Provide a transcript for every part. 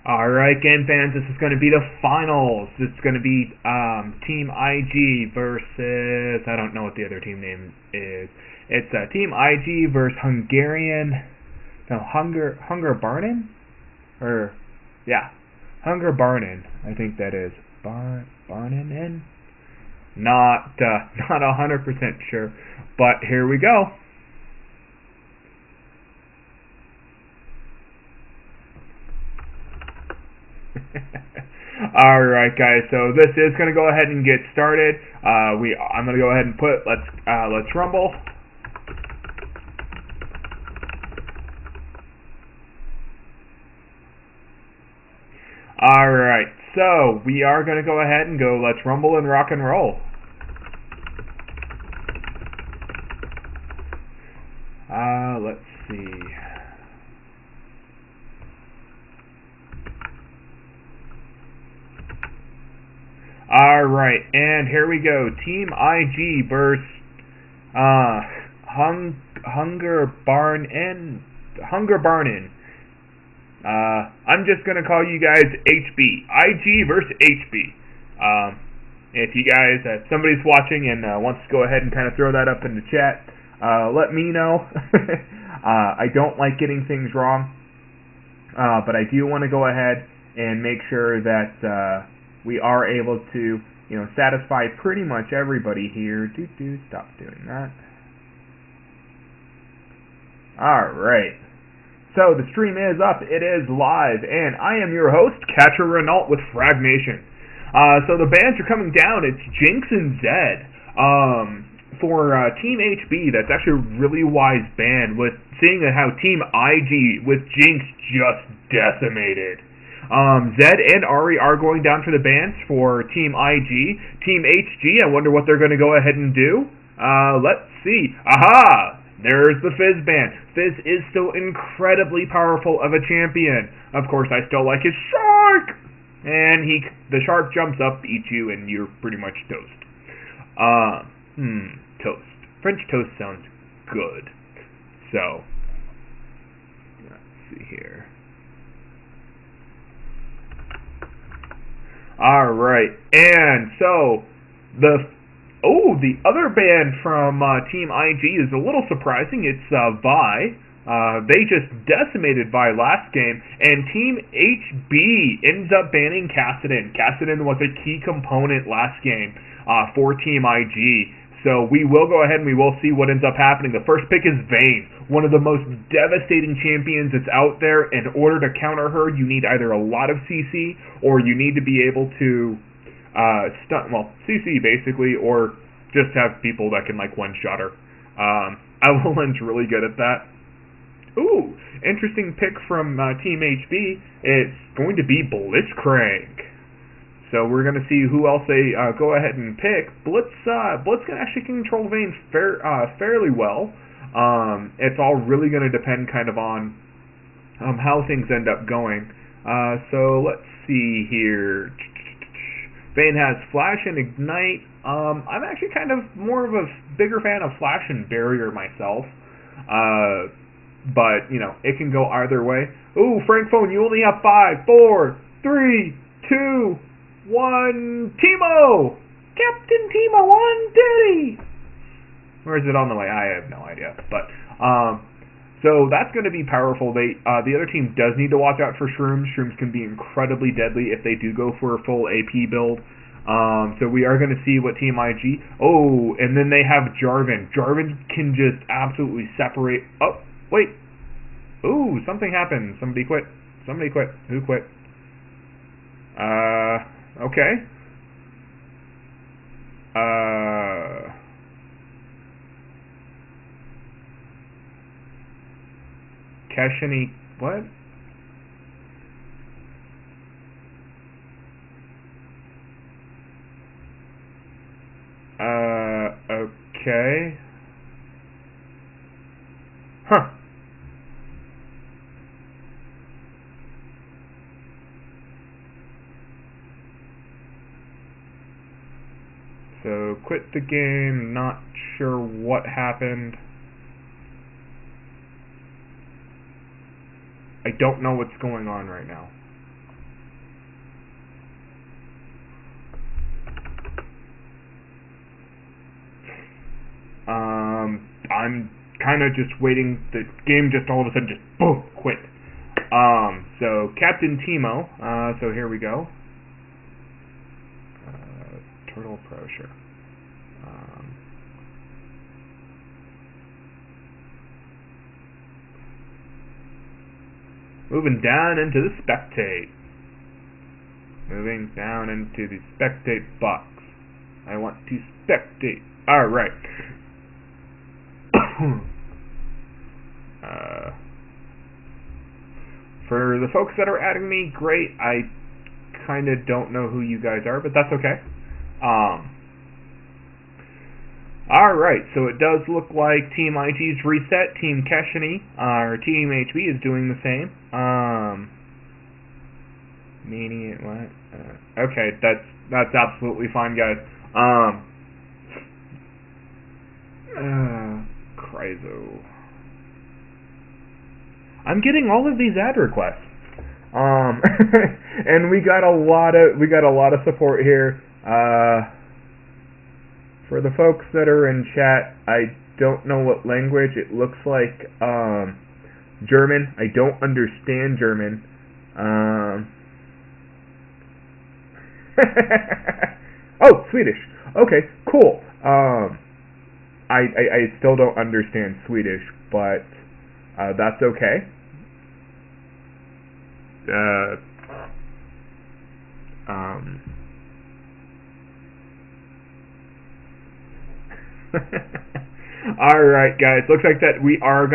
Alright, game fans, this is going to be the finals. This is going to be Team IG versus, I don't know what the other team name is. It's Team IG versus Hungarbarnen? Or, yeah, Hungarbarnen, I think that is. Barnen? Not 100% sure, but here we go. Alright guys, so this is going to go ahead and get started. I'm going to go ahead and put, let's rumble. Alright, so we are going to go ahead and go, let's rumble and rock and roll. Let's see. Alright, and here we go. Team IG versus Hungarbarnen. I'm just going to call you guys HB. IG versus HB. If you guys, somebody's watching and wants to go ahead and kind of throw that up in the chat, let me know. I don't like getting things wrong, but I do want to go ahead and make sure that we are able to, satisfy pretty much everybody here. Stop doing that. Alright. So, the stream is up. It is live. And I am your host, DerkovRenault-Le with Fragged. So, the bans are coming down. It's Jinx and Zed. For Team HB, that's actually a really wise ban, with seeing how Team IG with Jinx just decimated. Zed and Ari are going down for the bans for Team IG. Team HG, I wonder what they're going to go ahead and do. Let's see. Aha! There's the Fizz ban. Fizz is still incredibly powerful of a champion. Of course, I still like his shark! And the shark jumps up, eats you, and you're pretty much toast. Toast. French toast sounds good. So, let's see here. Alright, and so, the other ban from Team IG is a little surprising. It's Vi. They just decimated Vi last game, and Team HB ends up banning Kassadin. Kassadin was a key component last game for Team IG. So we will go ahead and we will see what ends up happening. The first pick is Vayne, one of the most devastating champions that's out there. In order to counter her, you need either a lot of CC, or you need to be able to CC basically, or just have people that can one-shot her. Evelyn's really good at that. Ooh, interesting pick from Team HB. It's going to be Blitzcrank. So we're going to see who else they go ahead and pick. Blitz can actually control Vayne fairly well. It's all really going to depend kind of on how things end up going. So let's see here. Vayne has Flash and Ignite. I'm actually kind of more of a bigger fan of Flash and Barrier myself. But, it can go either way. Ooh, Frank Phone, you only have 5, 4, 3, 2, 1, Teemo! Captain Teemo on duty! Or is it on the way? I have no idea. But, so that's going to be powerful. The other team does need to watch out for Shrooms. Shrooms can be incredibly deadly if they do go for a full AP build. So we are going to see what Team IG... Oh, and then they have Jarvan. Jarvan can just absolutely separate... Oh, wait. Ooh, something happened. Somebody quit. Somebody quit. Who quit? Okay. Keshini, what? Okay. Huh. So, quit the game, not sure what happened. I don't know what's going on right now. I'm kind of just waiting. The game just all of a sudden just boom quit. So Captain Teemo. So here we go. Turtle Pro, sure. Moving down into the spectate. Moving down into the spectate box. I want to spectate. Alright. For the folks that are adding me, great. I kind of don't know who you guys are, but that's okay. Alright, so it does look like Team IG's reset. Team Keshini, or Team HB is doing the same. Meaning what? Okay, that's absolutely fine, guys. Kryzo. I'm getting all of these ad requests. And we got a lot of support here. For the folks that are in chat, I don't know what language. It looks like German. I don't understand German. Oh, Swedish. Okay, cool. I still don't understand Swedish, but that's okay. All right, guys. Looks like that we are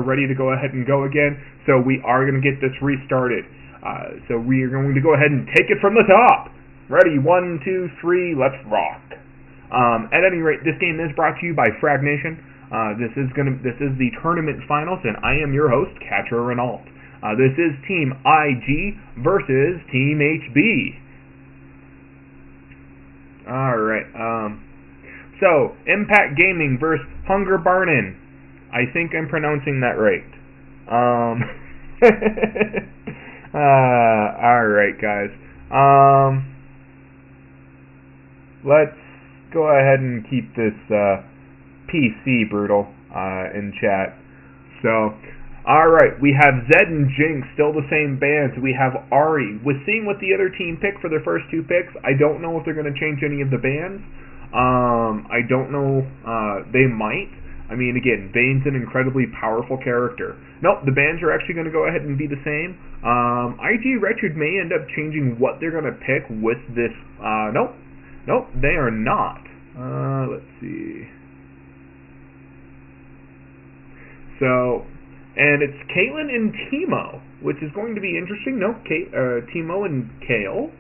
ready to go ahead and go again. So we are gonna get this restarted. So we are going to go ahead and take it from the top. Ready? 1, 2, 3. Let's rock. At any rate, this game is brought to you by Fragged Nation. This is the tournament finals, and I am your host, DerkovRenault-Le. This is Team IG versus Team HB. All right. So Impact Gaming versus Hunger Barnin. I think I'm pronouncing that right. All right, guys. Let's go ahead and keep this PC brutal in chat. So, all right, we have Zed and Jinx, still the same bands. We have Ari. With seeing what the other team picked for their first two picks, I don't know if they're going to change any of the bands. I don't know. They might. I mean, again, Vayne's an incredibly powerful character. Nope, the bands are actually going to go ahead and be the same. IG Wretched may end up changing what they're going to pick with this. Nope, they are not. Let's see. So, and it's Caitlyn and Teemo, which is going to be interesting. No, Teemo and Kale.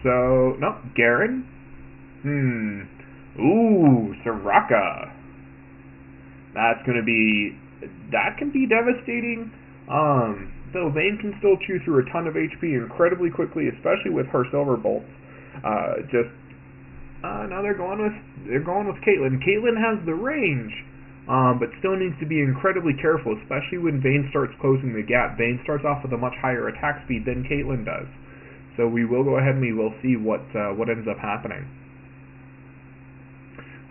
So, no, Garen. Ooh, Soraka. That can be devastating. Though Vayne can still chew through a ton of HP incredibly quickly, especially with her silver bolts. Now they're going with Caitlyn. Caitlyn has the range, but still needs to be incredibly careful, especially when Vayne starts closing the gap. Vayne starts off with a much higher attack speed than Caitlyn does. So we will go ahead and we will see what ends up happening.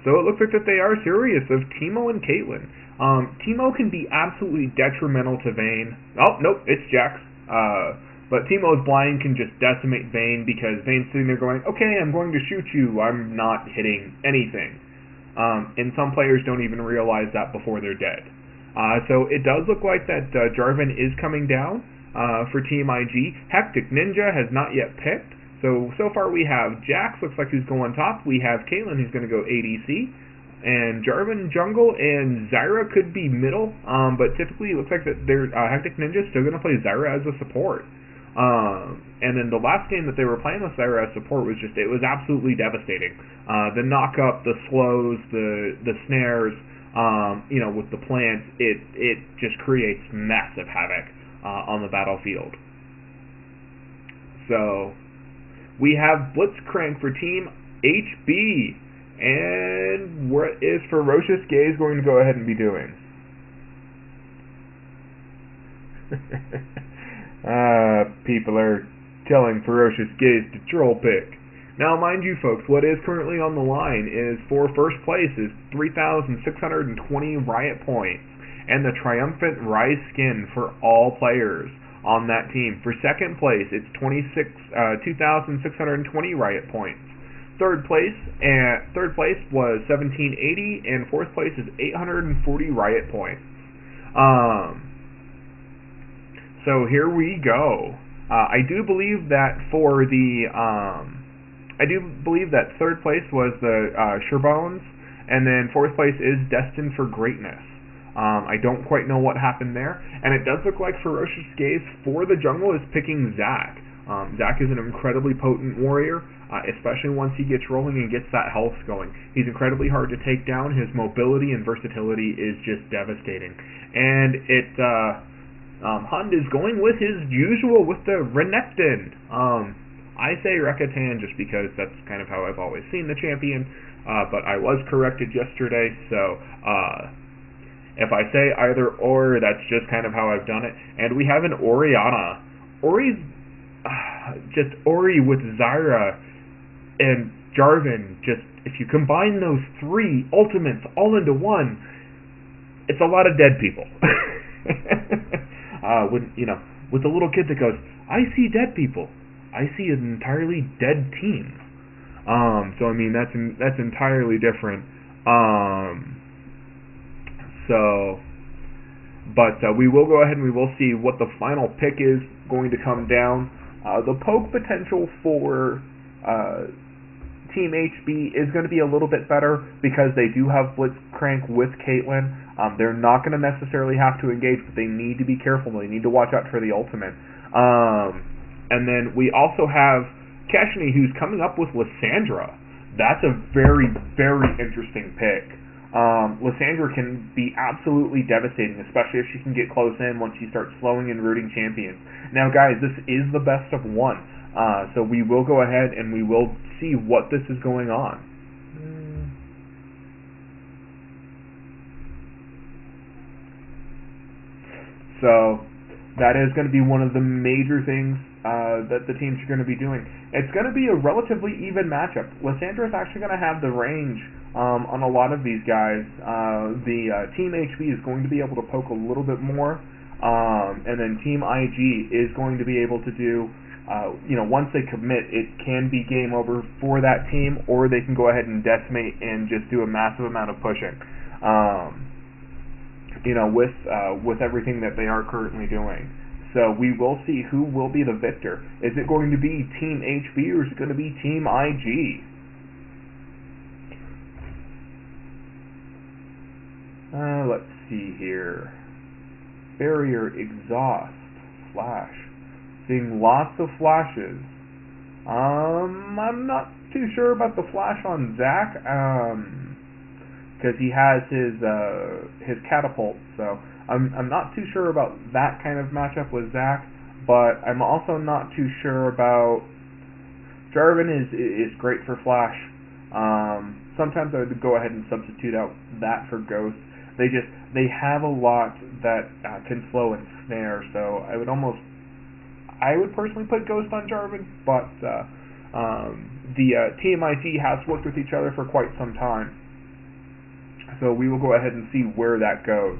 So it looks like that they are serious of Teemo and Caitlyn. Teemo can be absolutely detrimental to Vayne. Oh, nope, it's Jax. But Teemo's blind can just decimate Vayne because Vayne's sitting there going, okay, I'm going to shoot you. I'm not hitting anything. And some players don't even realize that before they're dead. So it does look like that Jarvan is coming down for Team IG. Hectic Ninja has not yet picked. So far we have Jax, looks like he's going top. We have Caitlyn, who's going to go ADC. And Jarvan jungle, and Zyra could be middle. But typically it looks like that Hectic Ninja is still going to play Zyra as a support. And then the last game that they were playing with Zyra as support was it was absolutely devastating. The knock up, the slows, the snares, with the plants, it just creates massive havoc on the battlefield. So we have Blitzcrank for Team HB, and what is Ferocious Gaze going to go ahead and be doing? People are telling Ferocious Gaze to troll pick. Now, mind you, folks, what is currently on the line is for first place is 3,620 Riot points and the triumphant Rise skin for all players on that team. For second place, it's 2,620 Riot points. Third place was 1,780, and fourth place is 840 Riot points. So here we go. I do believe that for the third place was the Sherbones, and then fourth place is Destined for Greatness. I don't quite know what happened there, and it does look like Ferocious Gaze for the jungle is picking Zac. Zac is an incredibly potent warrior, especially once he gets rolling and gets that health going. He's incredibly hard to take down. His mobility and versatility is just devastating. And Hund is going with his usual, with the Renekton. I say Rekatan just because that's kind of how I've always seen the champion, but I was corrected yesterday, so if I say either or, that's just kind of how I've done it. And we have an Orianna. Ori's just Ori with Zyra and Jarvan. Just if you combine those three ultimates all into one, it's a lot of dead people. With the little kid that goes, I see dead people. I see an entirely dead team. So I mean that's entirely different. But we will go ahead and we will see what the final pick is going to come down. The poke potential for Team HB is going to be a little bit better because they do have Blitzcrank with Caitlyn. They're not going to necessarily have to engage, but they need to be careful. They need to watch out for the ultimate. And then we also have Kashni, who's coming up with Lissandra. That's a very, very interesting pick. Lissandra can be absolutely devastating, especially if she can get close in once she starts slowing and rooting champions. Now, guys, this is the best of one, so we will go ahead and we will see what this is going on. So that is going to be one of the major things that the teams are going to be doing. It's going to be a relatively even matchup. Lissandra is actually going to have the range on a lot of these guys. Team HB is going to be able to poke a little bit more, and then Team IG is going to be able to do, once they commit, it can be game over for that team, or they can go ahead and decimate and just do a massive amount of pushing. With everything that they are currently doing. So we will see who will be the victor. Is it going to be Team HB or is it going to be Team IG? Let's see here. Barrier, exhaust, flash. Seeing lots of flashes. I'm not too sure about the flash on Zac. Because he has his catapult, so I'm not too sure about that kind of matchup with Zac, but I'm also not too sure about Jarvan is great for flash. Sometimes I would go ahead and substitute out that for Ghost. They have a lot that can slow and snare, so I would personally put Ghost on Jarvan, but the TMIT has worked with each other for quite some time. So we will go ahead and see where that goes.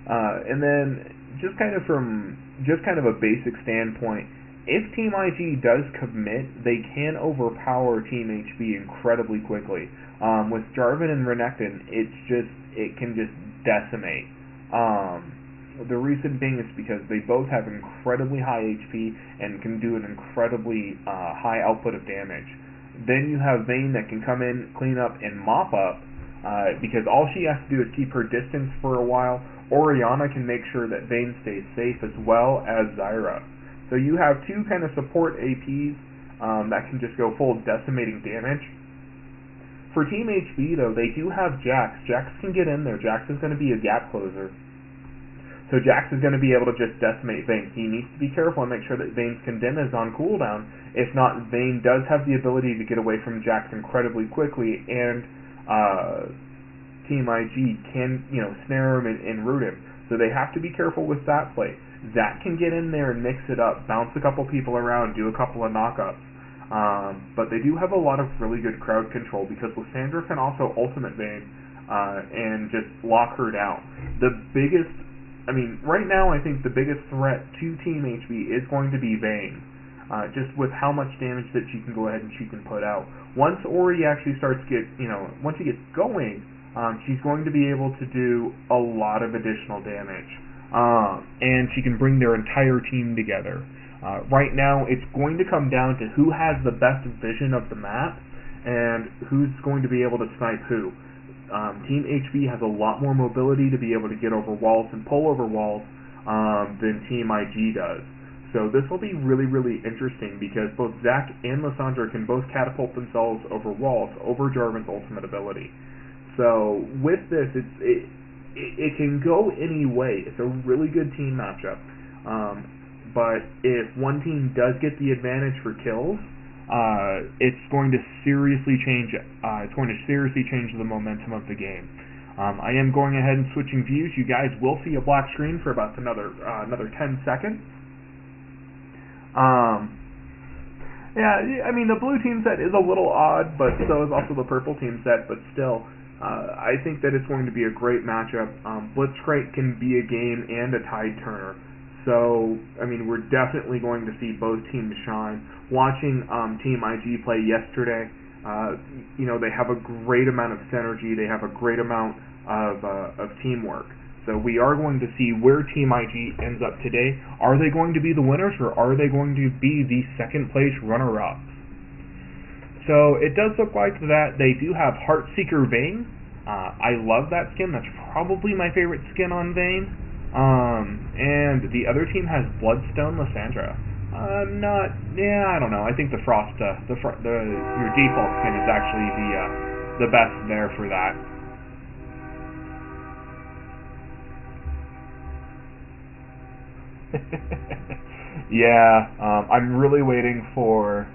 And then just kind of a basic standpoint, if Team IG does commit, they can overpower Team HB incredibly quickly. With Jarvan and Renekton, it can just decimate. The reason being is because they both have incredibly high HP and can do an incredibly high output of damage. Then you have Vayne that can come in, clean up, and mop up. Because all she has to do is keep her distance for a while. Orianna can make sure that Vayne stays safe as well as Zyra. So you have two kind of support APs that can just go full decimating damage. For Team HB though, they do have Jax. Jax can get in there. Jax is going to be a gap closer. So Jax is going to be able to just decimate Vayne. He needs to be careful and make sure that Vayne's condemn is on cooldown. If not, Vayne does have the ability to get away from Jax incredibly quickly, and Team IG can, snare him and root him. So they have to be careful with that play. Zac can get in there and mix it up, bounce a couple people around, do a couple of knockups. But they do have a lot of really good crowd control because Lysandra can also ultimate Vayne and just lock her down. Right now I think the biggest threat to Team HB is going to be Vayne. Just with how much damage that she can go ahead and she can put out. Once Ori actually once he gets going, she's going to be able to do a lot of additional damage. And she can bring their entire team together. Right now, it's going to come down to who has the best vision of the map and who's going to be able to snipe who. Team HB has a lot more mobility to be able to get over walls and pull over walls than Team IG does. So this will be really, really interesting because both Zach and Lysandra can both catapult themselves over walls over Jarvan's ultimate ability. So with this, it can go any way. It's a really good team matchup. But if one team does get the advantage for kills, it's going to seriously change. It's going to seriously change the momentum of the game. I am going ahead and switching views. You guys will see a black screen for about another 10 seconds. Yeah, I mean the blue team set is a little odd, but so is also the purple team set. But still, I think that it's going to be a great matchup. Blitzcrank can be a game and a tide turner. So, I mean, we're definitely going to see both teams shine. Watching Team IG play yesterday, they have a great amount of synergy. They have a great amount of teamwork. So we are going to see where Team IG ends up today. Are they going to be the winners, or are they going to be the second place runner-ups? So it does look like that they do have Heartseeker Vayne. I love that skin. That's probably my favorite skin on Vayne. And the other team has Bloodstone Lysandra. I don't know. I think the Frost, your default skin is actually the best there for that. Yeah, I'm really waiting for.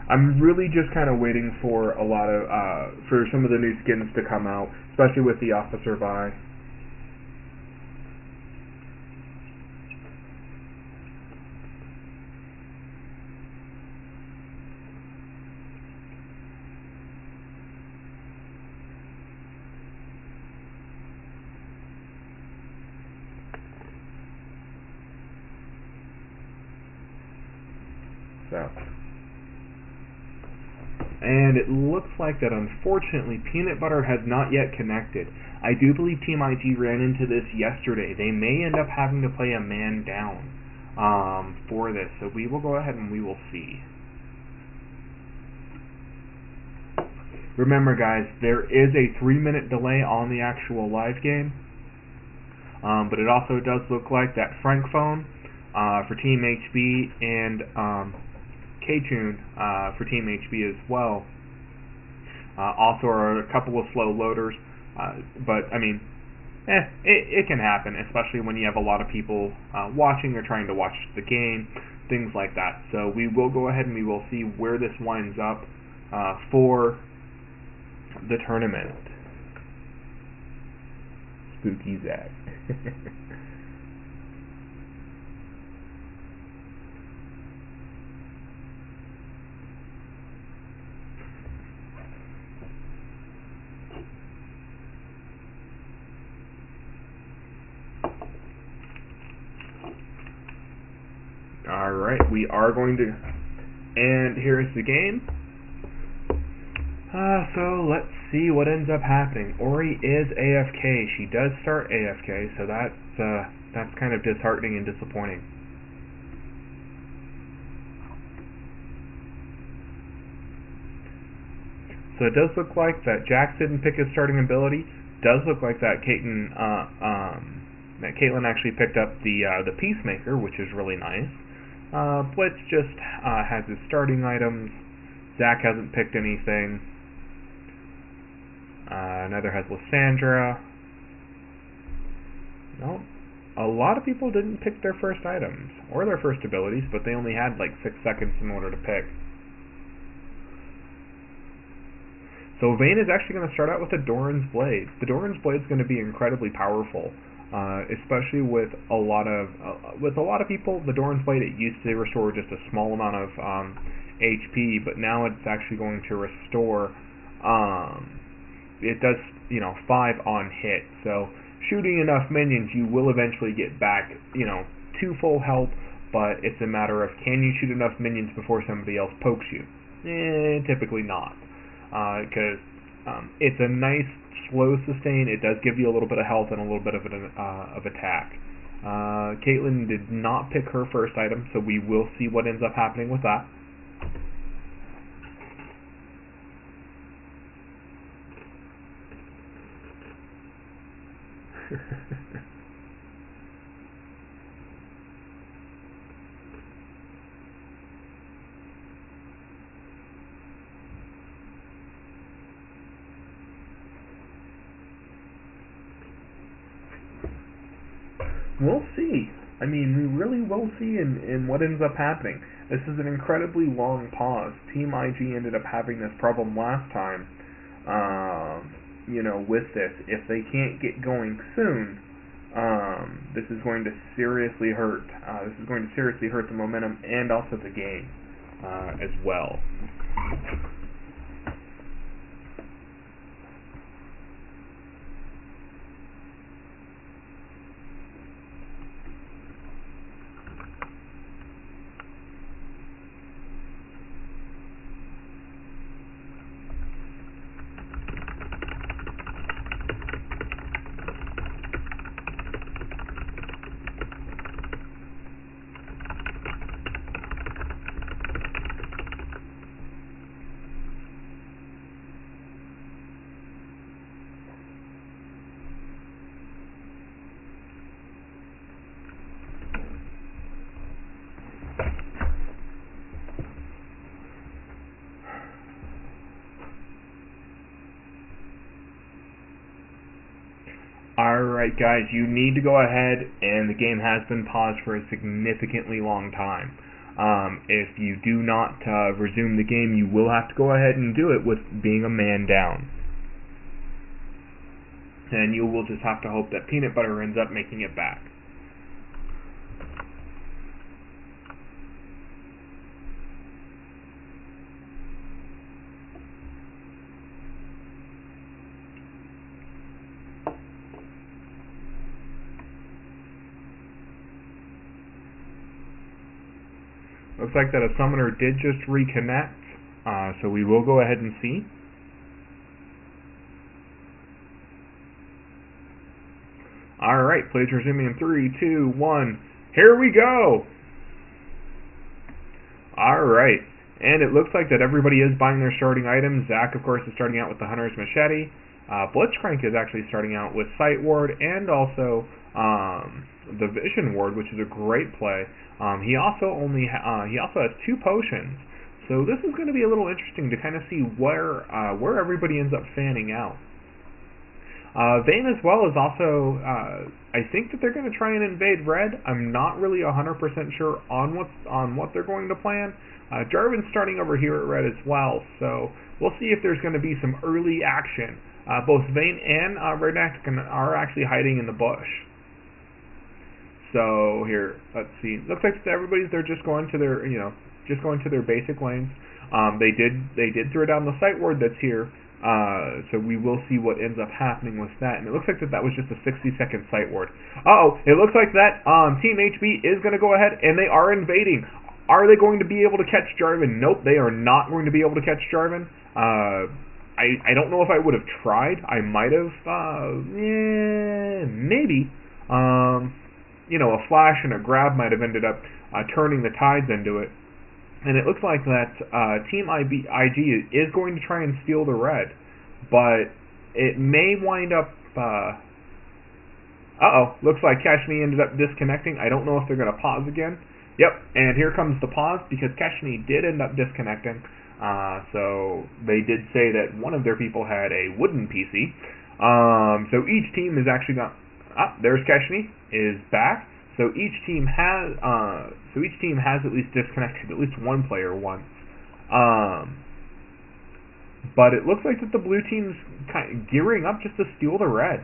I'm really just kind of waiting for a lot of for some of the new skins to come out, especially with the Officer Vi. So. And it looks like that, unfortunately, Peanut Butter has not yet connected. I do believe Team IG ran into this yesterday. They may end up having to play a man down for this. So we will go ahead and we will see. Remember, guys, there is a 3-minute delay on the actual live game. But it also does look like that Frankphone for Team HB and K-Tune for Team HB as well. Also are a couple of slow loaders, but I mean, it can happen, especially when you have a lot of people watching or trying to watch the game, things like that. So we will go ahead and we will see where this winds up for the tournament. Spooky Zach. Alright, we are going to, and here's the game. So let's see what ends up happening. Ori is AFK. She does start AFK, so that's kind of disheartening and disappointing. So it does look like that Jax didn't pick his starting ability. Does look like that Caitlyn actually picked up the Peacemaker, which is really nice. Blitz just has his starting items. Zach hasn't picked anything. Neither has Lysandra. No, a lot of people didn't pick their first items or their first abilities, but they only had like 6 seconds in order to pick. So Vayne is actually going to start out with a Doran's Blade. The Doran's Blade is going to be incredibly powerful. especially with a lot of people. The Doran's Blade, it used to restore just a small amount of HP, but now it's actually going to restore. It does 5 on hit. So shooting enough minions, you will eventually get back to full health. But it's a matter of, can you shoot enough minions before somebody else pokes you? Typically not, because it's a nice slow sustain. It does give you a little bit of health and a little bit of attack. Caitlyn did not pick her first item, so we will see what ends up happening with that. We'll see. I mean, we really will see in what ends up happening. This is an incredibly long pause. Team IG ended up having this problem last time, with this. If they can't get going soon, this is going to seriously hurt. This is going to seriously hurt the momentum and also the game as well. Alright guys, you need to go ahead, and the game has been paused for a significantly long time. If you do not resume the game, you will have to go ahead and do it with being a man down. And you will just have to hope that Peanut Butter ends up making it back. Looks like that a summoner did just reconnect, so we will go ahead and see. Alright, plays resuming in 3, 2, 1. Here we go! Alright, and it looks like that everybody is buying their starting items. Zach, of course, is starting out with the Hunter's Machete. Blitzcrank is actually starting out with Sight Ward and also the Vision Ward, which is a great play. He also has 2 potions, so this is going to be a little interesting to kind of see where everybody ends up fanning out. Vayne as well is also, I think that they're going to try and invade red. I'm not really 100% sure on what they're going to plan. Jarvan's starting over here at red as well, so we'll see if there's going to be some early action. Both Vayne and Redneck are actually hiding in the bush. So here, let's see. Looks like they're just going to their basic lanes. They did throw down the Sight Ward that's here. So we will see what ends up happening with that. And it looks like that was just a 60-second Sight Ward. Uh-oh, it looks like that Team HB is going to go ahead, and they are invading. Are they going to be able to catch Jarvan? Nope, they are not going to be able to catch Jarvan. I don't know if I would have tried. I might have, maybe. A flash and a grab might have ended up turning the tides into it. And it looks like that Team IG is going to try and steal the red, but it may wind up. Looks like Kashni ended up disconnecting. I don't know if they're going to pause again. Yep, and here comes the pause because Kashni did end up disconnecting. So they did say that one of their people had a wooden PC. So each team is actually got. There's Kashni is back. So each team has at least disconnected at least one player once. But it looks like that the blue team's kind of gearing up just to steal the red.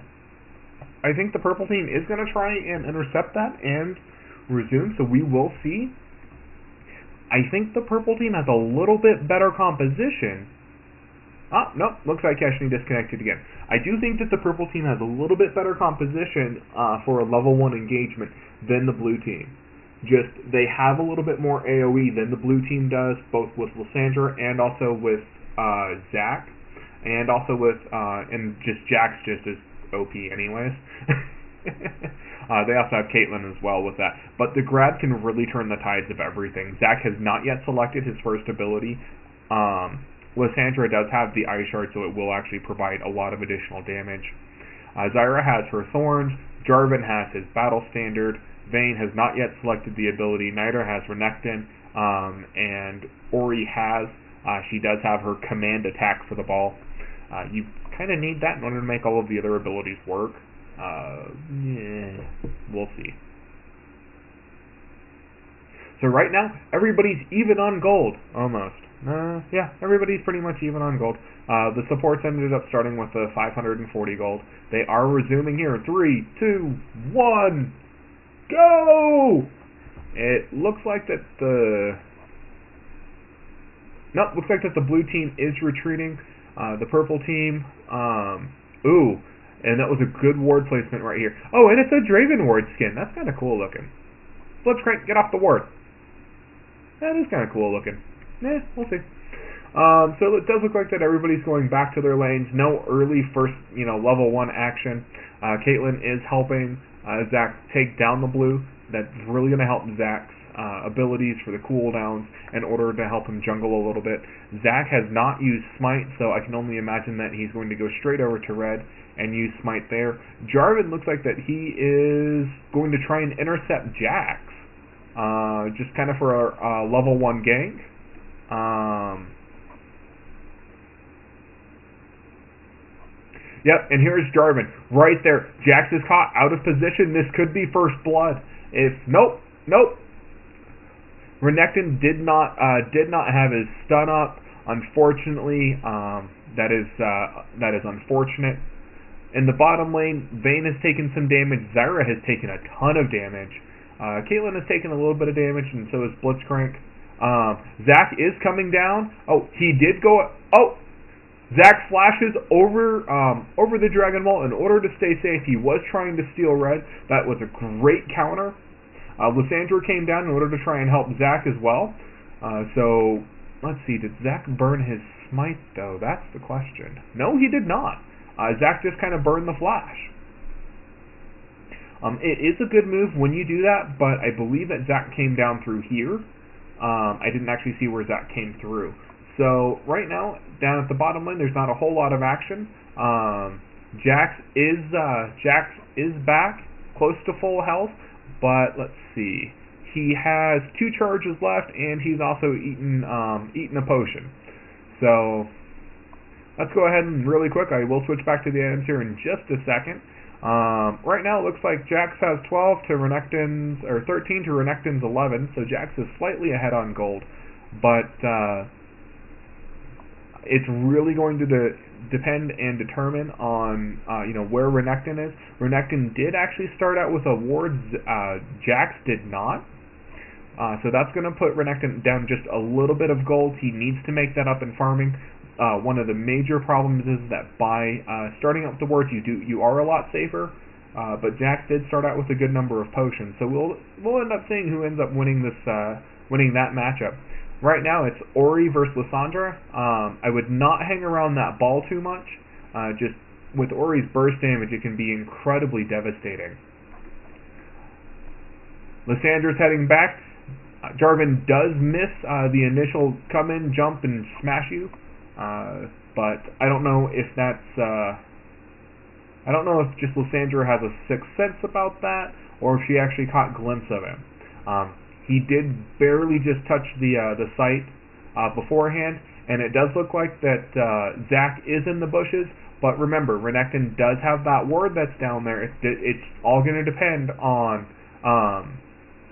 I think the purple team is going to try and intercept that and resume, so we will see. I think the purple team has a little bit better composition. Nope, looks like Keshni disconnected again. I do think that the purple team has a little bit better composition for a level 1 engagement than the blue team. Just, they have a little bit more AoE than the blue team does, both with Lysandra and also with Zac. And also with, and just Jack's just as OP anyways. They also have Caitlyn as well with that. But the grab can really turn the tides of everything. Zac has not yet selected his first ability. Lysandra does have the Ice Shard, so it will actually provide a lot of additional damage. Zyra has her Thorns. Jarvan has his Battle Standard. Vayne has not yet selected the ability. Nidra has Renekton. And Ori has, she does have her command attack for the ball. You kind of need that in order to make all of the other abilities work. Yeah, we'll see. So right now, everybody's even on gold, almost. Yeah, everybody's pretty much even on gold. The supports ended up starting with 540 gold. They are resuming here. 3, 2, 1, go! It looks like that the... Nope, looks like that the blue team is retreating. The purple team, ooh, and that was a good ward placement right here. Oh, and it's a Draven ward skin. That's kind of cool looking. Blitzcrank, get off the ward. That is kind of cool looking. We'll see. So it does look like that everybody's going back to their lanes. No early first, level 1 action. Caitlyn is helping Zac take down the blue. That's really going to help Zac's abilities for the cooldowns in order to help him jungle a little bit. Zac has not used Smite, so I can only imagine that he's going to go straight over to red and use Smite there. Jarvan looks like that he is going to try and intercept Jax, just kind of for a level 1 gank. Yep, and here's Jarvan right there. Jax is caught out of position. This could be first blood. Nope. Renekton did not have his stun up. Unfortunately, that is unfortunate. In the bottom lane, Vayne has taken some damage. Zyra has taken a ton of damage. Caitlyn has taken a little bit of damage, and so has Blitzcrank. Zac is coming down. Oh, he did go. Oh, Zac flashes over the Dragon Ball in order to stay safe. He was trying to steal red. That was a great counter. Lysandra came down in order to try and help Zac as well. So, let's see, did Zac burn his smite, though? That's the question. No, he did not. Zac just kind of burned the flash. It is a good move when you do that, but I believe that Zac came down through here. I didn't actually see where Zac came through. So, right now, down at the bottom lane, there's not a whole lot of action. Jax is back, close to full health. But let's see, he has 2 charges left, and he's also eaten a potion. So let's go ahead and really quick. I will switch back to the items here in just a second. Right now, it looks like Jax has 12 to Renekton's, or 13 to Renekton's 11. So Jax is slightly ahead on gold, but it's really going to depend and determine on where Renekton is. Renekton did actually start out with a ward. Jax did not. So that's going to put Renekton down just a little bit of gold. He needs to make that up in farming. One of the major problems is that by starting up the wards, you are a lot safer. But Jax did start out with a good number of potions. So we'll end up seeing who ends up winning that matchup. Right now, it's Ori versus Lysandra. I would not hang around that ball too much. Just with Ori's burst damage, it can be incredibly devastating. Lysandra's heading back. Jarvan does miss the initial come in, jump, and smash you. But I don't know if that's... I don't know if just Lysandra has a sixth sense about that, or if she actually caught a glimpse of him. He did barely just touch the site beforehand, and it does look like that Zac is in the bushes. But remember, Renekton does have that ward that's down there. It's all going to depend on.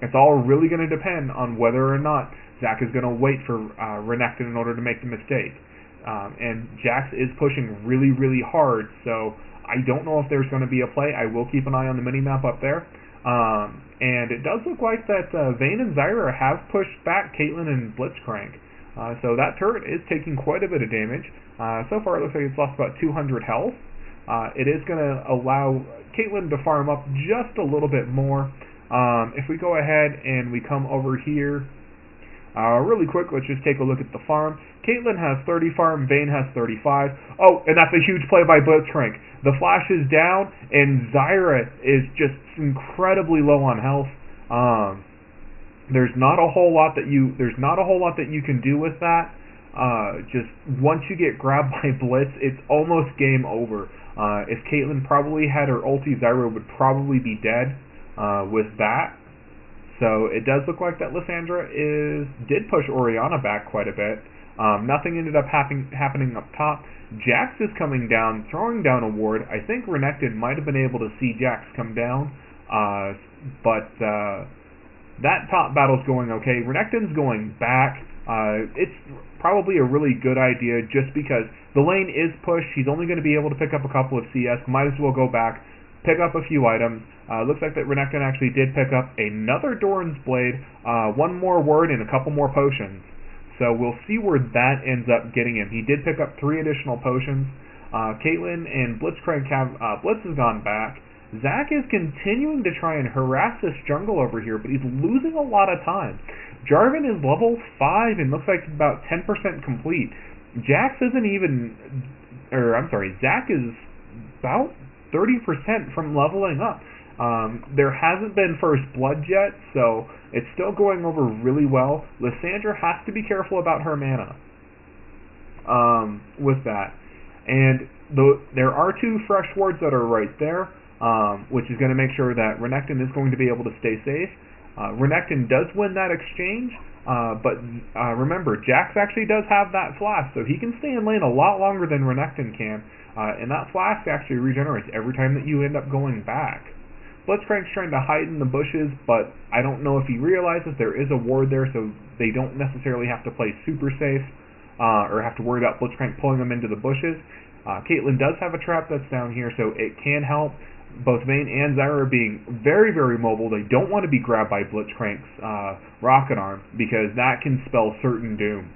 It's all really going to depend on whether or not Zac is going to wait for Renekton in order to make the mistake. And Jax is pushing really, really hard, so I don't know if there's going to be a play. I will keep an eye on the mini-map up there. And it does look like that Vayne and Zyra have pushed back Caitlyn and Blitzcrank. So that turret is taking quite a bit of damage. So far it looks like it's lost about 200 health. It is going to allow Caitlyn to farm up just a little bit more. If we go ahead and we come over here, really quick, let's just take a look at the farm. Caitlyn has 30 farm, Vayne has 35. Oh, and that's a huge play by Blitzcrank. The flash is down, and Zyra is just incredibly low on health. There's not a whole lot that you can do with that. Just once you get grabbed by Blitz, it's almost game over. If Caitlyn probably had her ulti, Zyra would probably be dead with that. So it does look like that Lissandra did push Orianna back quite a bit. Nothing ended up happening up top. Jax is coming down, throwing down a ward. I think Renekton might have been able to see Jax come down, but that top battle's going okay. Renekton's going back. It's probably a really good idea just because the lane is pushed. He's only going to be able to pick up a couple of CS. Might as well go back, pick up a few items. Looks like that Renekton actually did pick up another Doran's Blade, one more word, and a couple more potions. So we'll see where that ends up getting him. He did pick up 3 additional potions. Caitlyn and Blitzcrank have Blitz has gone back. Zac is continuing to try and harass this jungle over here, but he's losing a lot of time. Jarvan is level 5 and looks like about 10% complete. Zac is about 30% from leveling up. There hasn't been first blood yet, so it's still going over really well. Lissandra has to be careful about her mana with that. And there are 2 fresh wards that are right there, which is going to make sure that Renekton is going to be able to stay safe. Renekton does win that exchange, but remember, Jax actually does have that flash, so he can stay in lane a lot longer than Renekton can, and that flash actually regenerates every time that you end up going back. Blitzcrank's trying to hide in the bushes, but I don't know if he realizes there is a ward there, so they don't necessarily have to play super safe, or have to worry about Blitzcrank pulling them into the bushes. Caitlyn does have a trap that's down here, so it can help. Both Vayne and Zyra are being very, very mobile. They don't want to be grabbed by Blitzcrank's rocket arm, because that can spell certain doom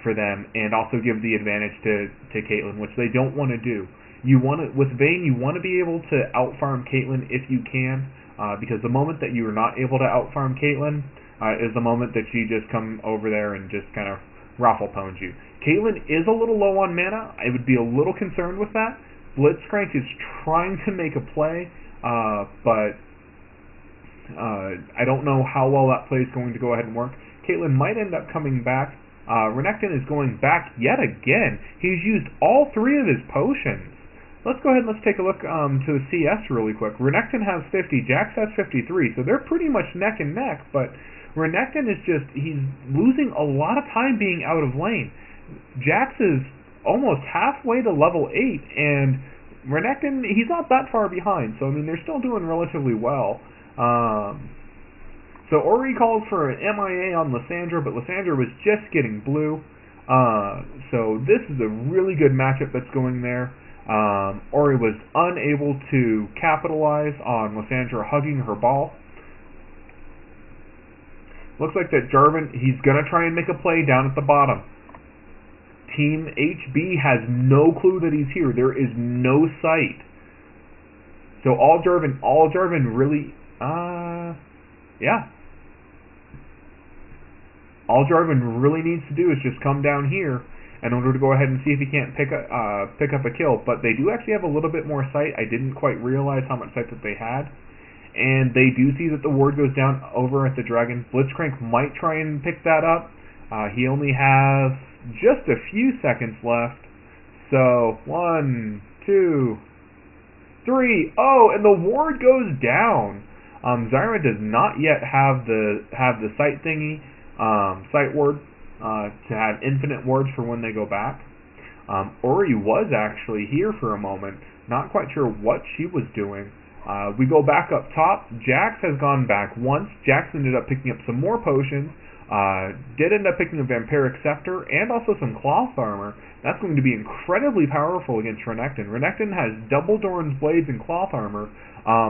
for them, and also give the advantage to Caitlyn, which they don't want to do. With Vayne, you want to be able to outfarm Caitlyn if you can, because the moment that you are not able to outfarm Caitlyn is the moment that she just come over there and just kind of raffle pounds you. Caitlyn is a little low on mana. I would be a little concerned with that. Blitzcrank is trying to make a play, but I don't know how well that play is going to go ahead and work. Caitlyn might end up coming back. Renekton is going back yet again. He's used all 3 of his potions. Let's go ahead and let's take a look to the CS really quick. Renekton has 50, Jax has 53, so they're pretty much neck and neck, but Renekton is he's losing a lot of time being out of lane. Jax is almost halfway to level 8, and Renekton, he's not that far behind, so I mean, they're still doing relatively well. So Ori called for an MIA on Lissandra, but Lissandra was just getting blue. So this is a really good matchup that's going there. Ori was unable to capitalize on Lissandra hugging her ball. Looks like that Jarvan, he's going to try and make a play down at the bottom. Team HB has no clue that he's here. There is no sight. So all Jarvan really, yeah. All Jarvan really needs to do is just come down here in order to go ahead and see if he can't pick up a kill. But they do actually have a little bit more sight. I didn't quite realize how much sight that they had. And they do see that the ward goes down over at the dragon. Blitzcrank might try and pick that up. He only has just a few seconds left. So 1, 2, 3. Oh, and the ward goes down. Zyra does not yet have the sight thingy, sight ward, to have infinite wards for when they go back. Ori was actually here for a moment. Not quite sure what she was doing. We go back up top. Jax has gone back once. Jax ended up picking up some more potions. Did end up picking a Vampiric Scepter and also some cloth armor. That's going to be incredibly powerful against Renekton. Renekton has double Doran's blades and cloth armor.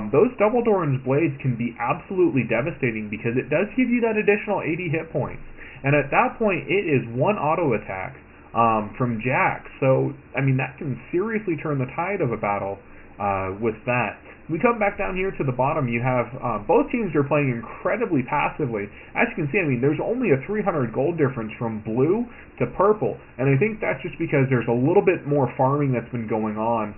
Those double Doran's blades can be absolutely devastating because it does give you that additional 80 hit points. And at that point, it is one auto attack from Jax. So, I mean, that can seriously turn the tide of a battle with that. We come back down here to the bottom. You have both teams are playing incredibly passively. As you can see, I mean, there's only a 300 gold difference from blue to purple, and I think that's just because there's a little bit more farming that's been going on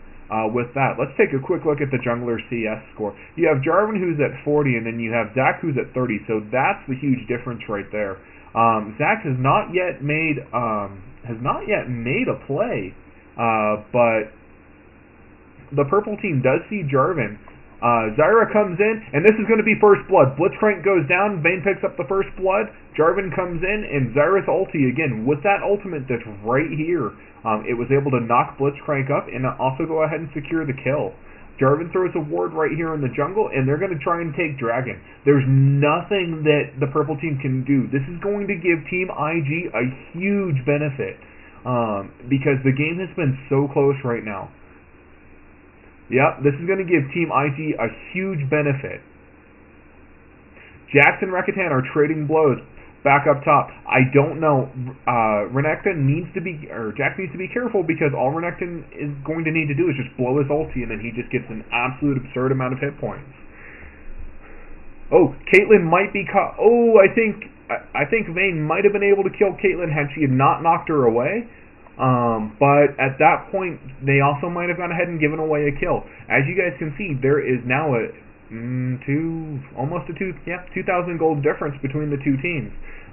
with that. Let's take a quick look at the jungler CS score. You have Jarvan, who's at 40, and then you have Zach, who's at 30. So that's the huge difference right there. Zach has not yet made a play, but the purple team does see Jarvan. Zyra comes in, and this is going to be first blood. Blitzcrank goes down, Vayne picks up the first blood, Jarvan comes in, and Zyra's ulti, again, with that ultimate that's right here, it was able to knock Blitzcrank up and also go ahead and secure the kill. Jarvan throws a ward right here in the jungle, and they're going to try and take Dragon. There's nothing that the purple team can do. This is going to give Team IG a huge benefit, because the game has been so close right now. Yep, this is going to give Team IG a huge benefit. Jax and Rakatan are trading blows back up top. I don't know. Renekton needs to be, or Jax needs to be careful, because all Renekton is going to need to do is just blow his ulti, and then he just gets an absolute absurd amount of hit points. Oh, Caitlyn might be caught. Oh, I think Vayne might have been able to kill Caitlyn had she not knocked her away. But at that point, they also might have gone ahead and given away a kill. As you guys can see, there is now a 2,000 gold difference between the two teams.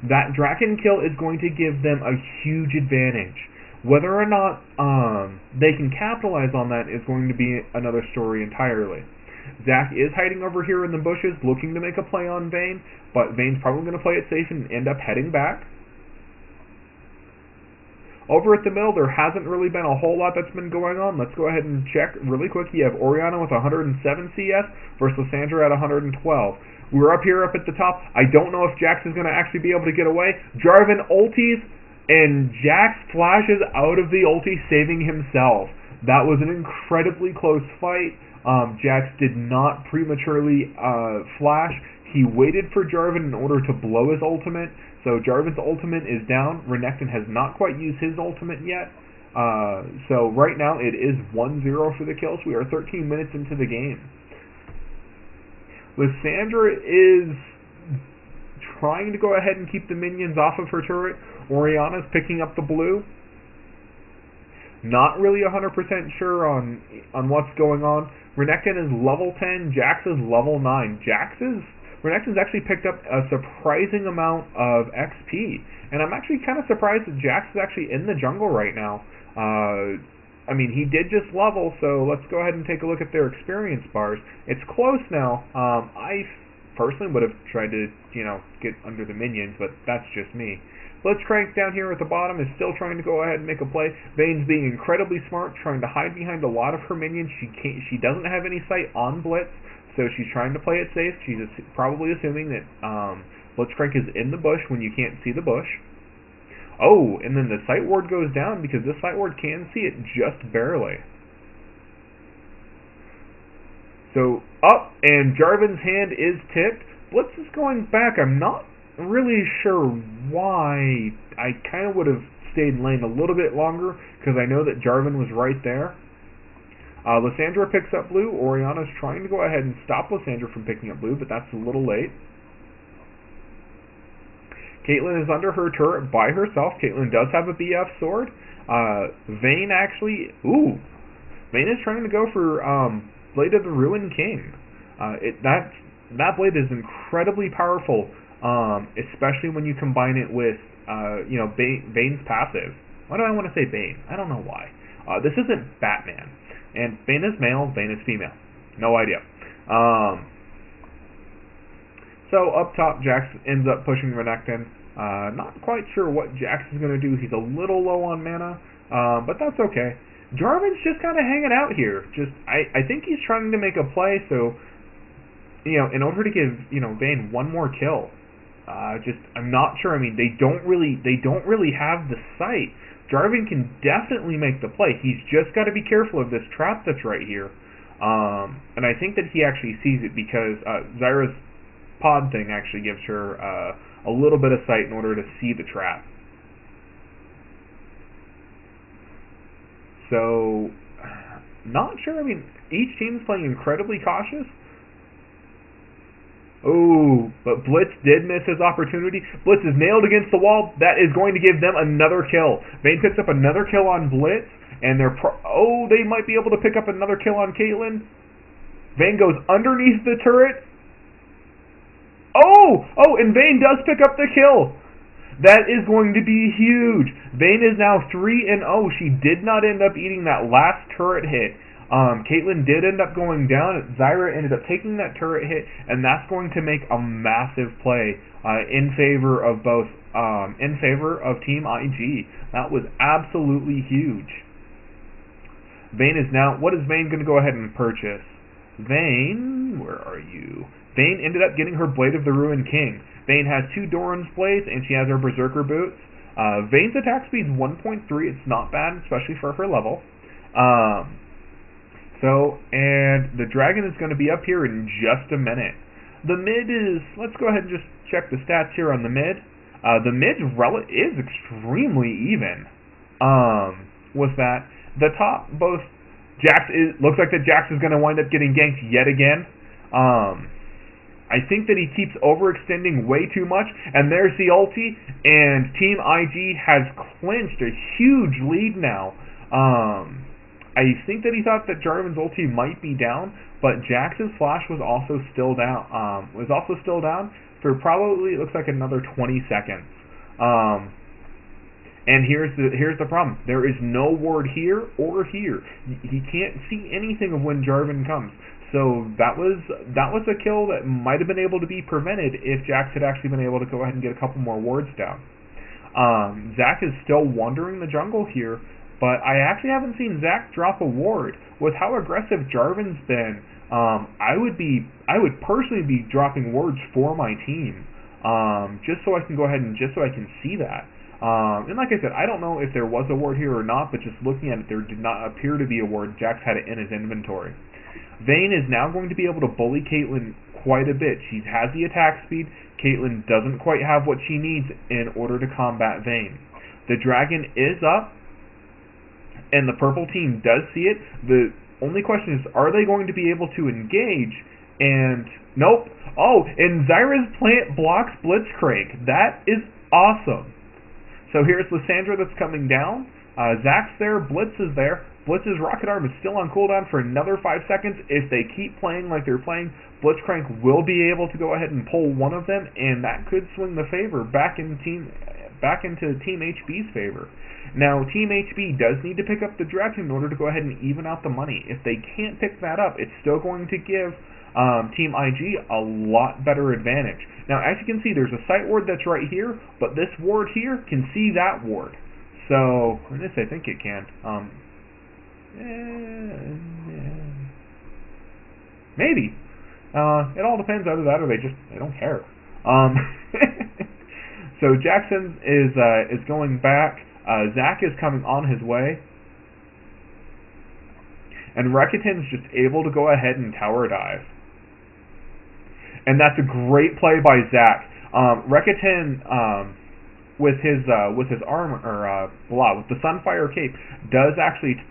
That Draken kill is going to give them a huge advantage. Whether or not they can capitalize on that is going to be another story entirely. Zach is hiding over here in the bushes, looking to make a play on Vayne, but Vayne's probably going to play it safe and end up heading back. Over at the middle, there hasn't really been a whole lot that's been going on. Let's go ahead and check really quick. You have Orianna with 107 CS versus Lissandra at 112. We're up here up at the top. I don't know if Jax is going to actually be able to get away. Jarvan ultis, and Jax flashes out of the ulti, saving himself. That was an incredibly close fight. Jax did not prematurely flash. He waited for Jarvan in order to blow his ultimate. So Jarvan's ultimate is down. Renekton has not quite used his ultimate yet. So right now it is 1-0 for the kills. We are 13 minutes into the game. Lissandra is trying to go ahead and keep the minions off of her turret. Orianna's picking up the blue. Not really 100% sure on what's going on. Renekton is level 10. Jax is level 9. Renekton's actually picked up a surprising amount of XP, and I'm actually kind of surprised that Jax is actually in the jungle right now. I mean, he did just level, so let's go ahead and take a look at their experience bars. It's close now. I personally would have tried to, get under the minions, but that's just me. Blitzcrank down here at the bottom is still trying to go ahead and make a play. Vayne's being incredibly smart, trying to hide behind a lot of her minions. She doesn't have any sight on Blitz, so she's trying to play it safe. She's probably assuming that Blitzcrank is in the bush when you can't see the bush. Oh, and then the sight ward goes down because this sight ward can see it just barely. So, up, and Jarvan's hand is tipped. Blitz is going back. I'm not really sure why. I kind of would have stayed in lane a little bit longer because I know that Jarvan was right there. Lissandra picks up blue. Orianna's trying to go ahead and stop Lissandra from picking up blue, but that's a little late. Caitlyn is under her turret by herself. Caitlyn does have a BF sword. Vayne actually... Ooh! Vayne is trying to go for Blade of the Ruined King. That blade is incredibly powerful, especially when you combine it with, Vayne's passive. Why do I want to say Bane? I don't know why. This isn't Batman. And Vayne is male, Vayne is female. No idea. So up top, Jax ends up pushing Renekton. Not quite sure what Jax is going to do. He's a little low on mana, but that's okay. Jarvan's just kind of hanging out here. I think he's trying to make a play, so in order to give Vayne one more kill. I'm not sure. I mean, they don't really have the sight Jarvan can definitely make the play. He's just got to be careful of this trap that's right here. And I think that he actually sees it because Zyra's pod thing actually gives her a little bit of sight in order to see the trap. So, not sure. I mean, each team's playing incredibly cautious. Oh, but Blitz did miss his opportunity. Blitz is nailed against the wall. That is going to give them another kill. Vayne picks up another kill on Blitz, and they might be able to pick up another kill on Caitlyn. Vayne goes underneath the turret. Oh, and Vayne does pick up the kill. That is going to be huge. Vayne is now 3-0. She did not end up eating that last turret hit. Caitlyn did end up going down. Zyra ended up taking that turret hit, and that's going to make a massive play in favor of Team IG. That was absolutely huge. Vayne is now. What is Vayne going to go ahead and purchase? Vayne, where are you? Vayne ended up getting her Blade of the Ruined King. Vayne has 2 Doran's Blades, and she has her Berserker Boots. Vayne's attack speed is 1.3. It's not bad, especially for her level. And the dragon is going to be up here in just a minute. The mid is, let's go ahead and just check the stats here on the mid. The mid is extremely even with that. The top, both, looks like that Jax is going to wind up getting ganked yet again. I think that he keeps overextending way too much, and there's the ulti, and Team IG has clinched a huge lead now. I think that he thought that Jarvan's ulti might be down, but Jax's flash was also still down. For probably, it looks like another 20 seconds. And here's the problem. There is no ward here or here. He can't see anything of when Jarvan comes. So that was a kill that might have been able to be prevented if Jax had actually been able to go ahead and get a couple more wards down. Zac is still wandering the jungle here, but I actually haven't seen Zac drop a ward. With how aggressive Jarvan's been, I would personally be dropping wards for my team, just so I can go ahead and just so I can see that. And like I said, I don't know if there was a ward here or not, but just looking at it, there did not appear to be a ward. Jax had it in his inventory. Vayne is now going to be able to bully Caitlyn quite a bit. She has the attack speed. Caitlyn doesn't quite have what she needs in order to combat Vayne. The dragon is up, and the purple team does see it. The only question is, are they going to be able to engage? And nope. Oh, and Zyra's plant blocks Blitzcrank. That is awesome. So here's Lissandra that's coming down. Zac's there. Blitz is there. Blitz's rocket arm is still on cooldown for another 5 seconds. If they keep playing like they're playing, Blitzcrank will be able to go ahead and pull one of them, and that could swing the favor back into Team HB's favor. Now, Team HB does need to pick up the dragon in order to go ahead and even out the money. If they can't pick that up, it's still going to give Team IG a lot better advantage. Now, as you can see, there's a sight ward that's right here, but this ward here can see that ward. So, or this I think it can. Maybe. It all depends, either that or they don't care. So Jackson is going back. Zac is coming on his way. And Rekitan's just able to go ahead and tower dive. And that's a great play by Zac. Rekitan, with his armor, with the Sunfire cape, does actually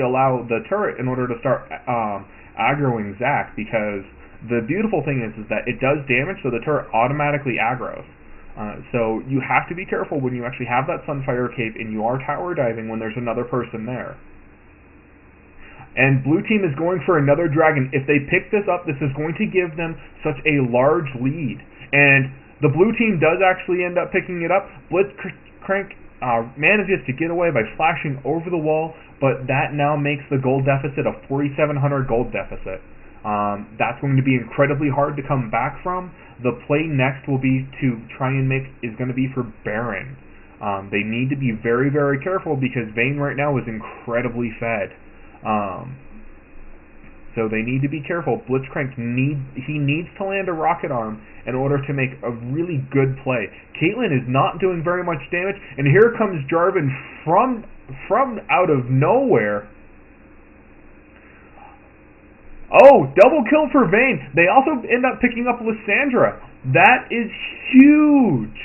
allow the turret in order to start aggroing Zac, because the beautiful thing is that it does damage, so the turret automatically aggros. So you have to be careful when you actually have that Sunfire cape and you are tower diving when there's another person there. And blue team is going for another dragon. If they pick this up, this is going to give them such a large lead. And the blue team does actually end up picking it up. Blitzcrank manages to get away by flashing over the wall, but that now makes the gold deficit a 4,700 gold deficit. That's going to be incredibly hard to come back from. The play next will be to try and going to be for Baron. They need to be very, very careful because Vayne right now is incredibly fed. So they need to be careful. Blitzcrank needs to land a rocket arm in order to make a really good play. Caitlyn is not doing very much damage, and here comes Jarvan from out of nowhere. Oh, double kill for Vayne. They also end up picking up Lissandra. That is huge.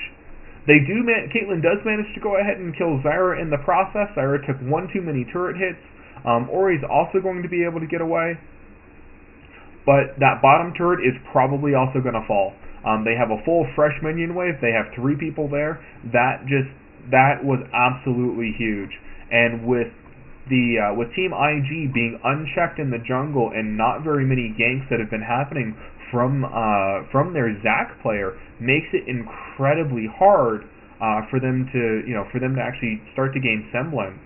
Caitlyn does manage to go ahead and kill Zyra in the process. Zyra took one too many turret hits. Ori's also going to be able to get away. But that bottom turret is probably also going to fall. They have a full fresh minion wave. They have 3 people there. That was absolutely huge. And with Team IG being unchecked in the jungle and not very many ganks that have been happening from their Zac player, makes it incredibly hard for them to actually start to gain semblance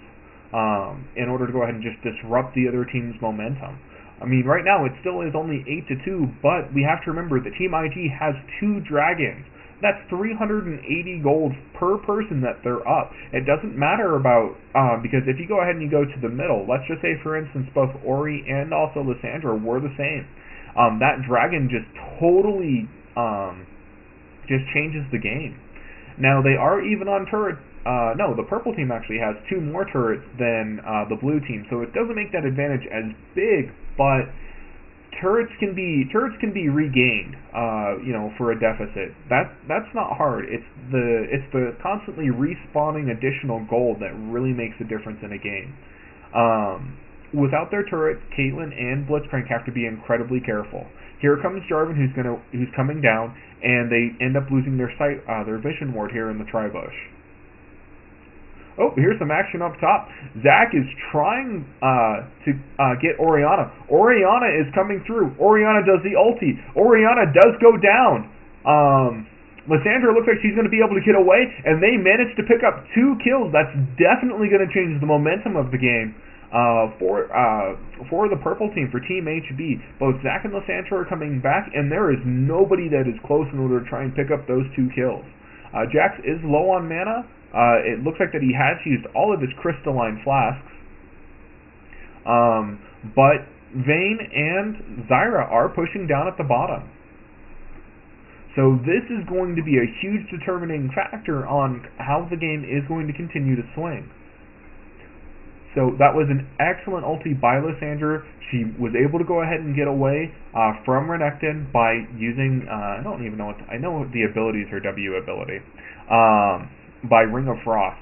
in order to go ahead and just disrupt the other team's momentum. I mean, right now it still is only 8-2, but we have to remember that Team IG has 2 dragons. That's 380 gold per person that they're up. It doesn't matter about, because if you go ahead and you go to the middle, let's just say, for instance, both Ori and also Lissandra were the same. That dragon just totally just changes the game. Now, they are even on turret. No, the purple team actually has 2 more turrets than the blue team, so it doesn't make that advantage as big, but turrets can be regained, for a deficit. That's not hard. It's the constantly respawning additional gold that really makes a difference in a game. Without their turret, Caitlyn and Blitzcrank have to be incredibly careful. Here comes Jarvan, who's coming down, and they end up losing their vision ward here in the tri-bush. Oh, here's some action up top. Zac is trying to get Orianna. Orianna is coming through. Orianna does the ulti. Orianna does go down. Lissandra looks like she's going to be able to get away, and they managed to pick up 2 kills. That's definitely going to change the momentum of the game for the purple team, for Team HB. Both Zac and Lissandra are coming back, and there is nobody that is close in order to try and pick up those 2 kills. Jax is low on mana. It looks like that he has used all of his crystalline flasks. But Vayne and Zyra are pushing down at the bottom. So this is going to be a huge determining factor on how the game is going to continue to swing. So that was an excellent ulti by Lissandra. She was able to go ahead and get away from Renekton by using, I don't even know I know the ability is her W ability. By Ring of Frost.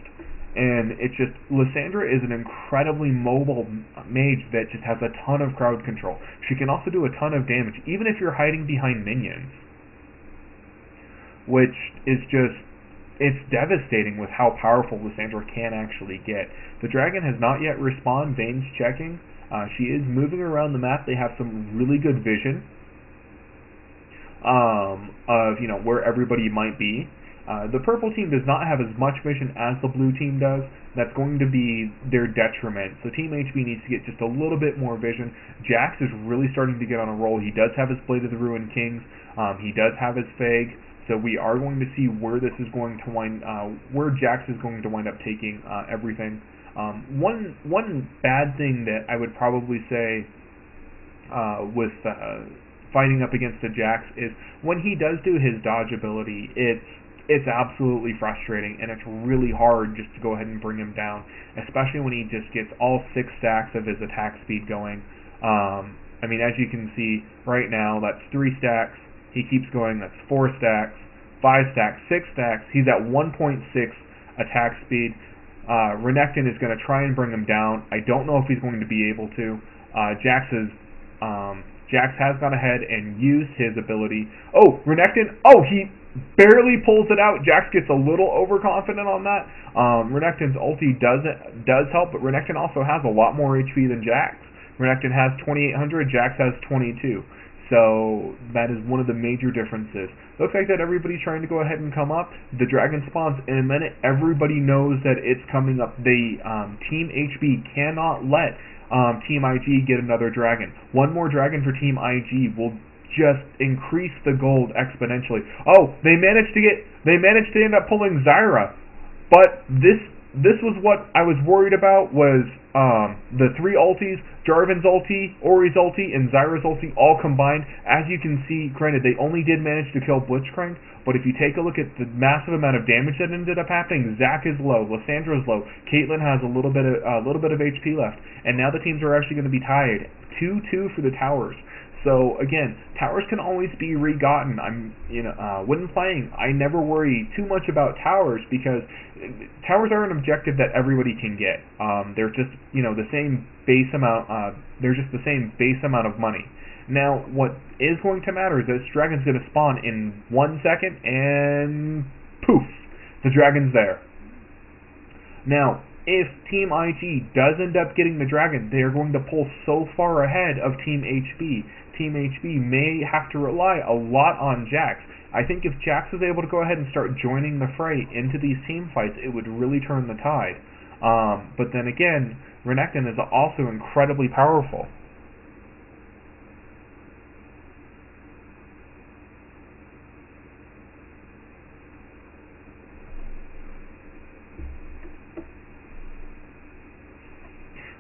And it's just, Lissandra is an incredibly mobile mage that just has a ton of crowd control. She can also do a ton of damage, even if you're hiding behind minions. Which is just, it's devastating with how powerful Lissandra can actually get. The dragon has not yet respawned. Vayne's checking. She is moving around the map. They have some really good vision of, where everybody might be. The purple team does not have as much vision as the blue team does. That's going to be their detriment. So Team HB needs to get just a little bit more vision. Jax is really starting to get on a roll. He does have his Blade of the Ruined Kings. He does have his Fag. So we are going to see where this is going to where Jax is going to wind up taking everything. One bad thing that I would probably say with fighting up against the Jax is when he does do his dodge ability, it's absolutely frustrating, and it's really hard just to go ahead and bring him down, especially when he just gets all 6 stacks of his attack speed going. I mean, as you can see right now, that's 3 stacks. He keeps going. That's 4 stacks, 5 stacks, 6 stacks. He's at 1.6 attack speed. Renekton is going to try and bring him down. I don't know if he's going to be able to. Jax has gone ahead and used his ability. Oh, Renekton! Oh, he barely pulls it out. Jax gets a little overconfident on that. Renekton's ulti does help, but Renekton also has a lot more HP than Jax. Renekton has 2,800, Jax has 22. So that is one of the major differences. Looks like that everybody's trying to go ahead and come up. The dragon spawns in a minute. Everybody knows that it's coming up. Team HB cannot let Team IG get another dragon. One more dragon for Team IG will just increase the gold exponentially. Oh, they managed to end up pulling Zyra, but this this was what I was worried about, was the three ultis, Jarvan's ulti, Ori's ulti, and Zyra's ulti all combined. As you can see, granted, they only did manage to kill Blitzcrank, but if you take a look at the massive amount of damage that ended up happening, Zac is low, Lyssandra's low, Caitlyn has a little bit of HP left, and now the teams are actually going to be tied 2-2 for the towers. So again, towers can always be regotten. When playing, I never worry too much about towers, because towers are an objective that everybody can get. They're just the same base amount. They're just the same base amount of money. Now, what is going to matter is this dragon's going to spawn in 1 second, and poof, the dragon's there. Now, if Team IG does end up getting the dragon, they are going to pull so far ahead of Team HB. Team HB may have to rely a lot on Jax. I think if Jax is able to go ahead and start joining the fray into these team fights, it would really turn the tide. But then again, Renekton is also incredibly powerful.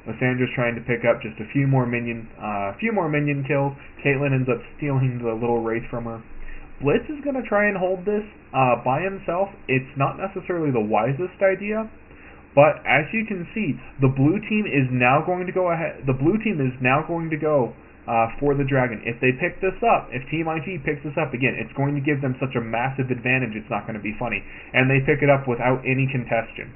Lyssandra's trying to pick up just a few more minion kills. Caitlyn ends up stealing the little wraith from her. Blitz is going to try and hold this by himself. It's not necessarily the wisest idea, but as you can see, the blue team is now going to go ahead. The blue team is now going to go for the dragon. If they pick this up, if Team IG picks this up again, it's going to give them such a massive advantage. It's not going to be funny, and they pick it up without any contestation.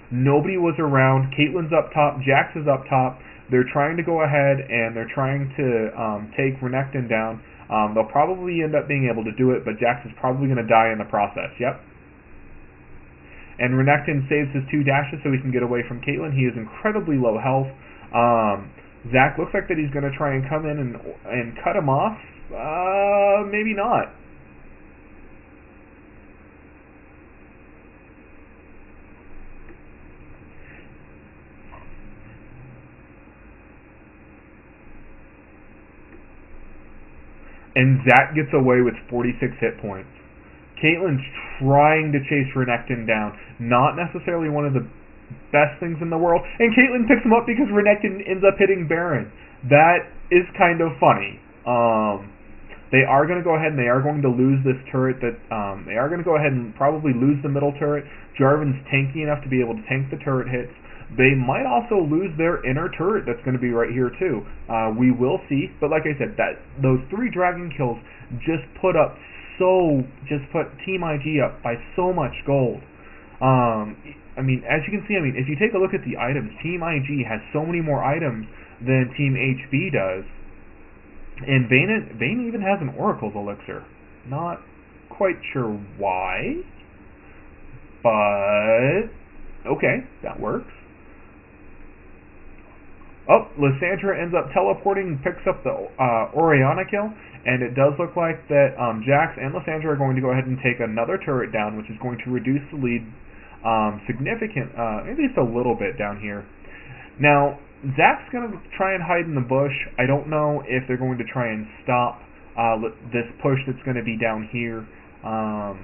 Nobody was around. Caitlyn's up top. Jax is up top. They're trying to go ahead and they're trying to take Renekton down. They'll probably end up being able to do it, but Jax is probably going to die in the process. Yep. And Renekton saves his 2 dashes so he can get away from Caitlyn. He is incredibly low health. Zac looks like that he's going to try and come in and cut him off. Maybe not. And Zac gets away with 46 hit points. Caitlyn's trying to chase Renekton down. Not necessarily one of the best things in the world. And Caitlyn picks him up because Renekton ends up hitting Baron. That is kind of funny. They are going to go ahead and they are going to lose this turret. They are going to go ahead and probably lose the middle turret. Jarvan's tanky enough to be able to tank the turret hits. They might also lose their inner turret that's going to be right here too. We will see, but like I said, those 3 dragon kills just put Team IG up by so much gold. As you can see, if you take a look at the items, Team IG has so many more items than Team HB does. And Vayne even has an Oracle's Elixir. Not quite sure why, but okay, that works. Oh, Lysandra ends up teleporting and picks up the Orianna kill, and it does look like that Jax and Lysandra are going to go ahead and take another turret down, which is going to reduce the lead maybe just a little bit down here. Now, Zac's going to try and hide in the bush. I don't know if they're going to try and stop this push that's going to be down here. I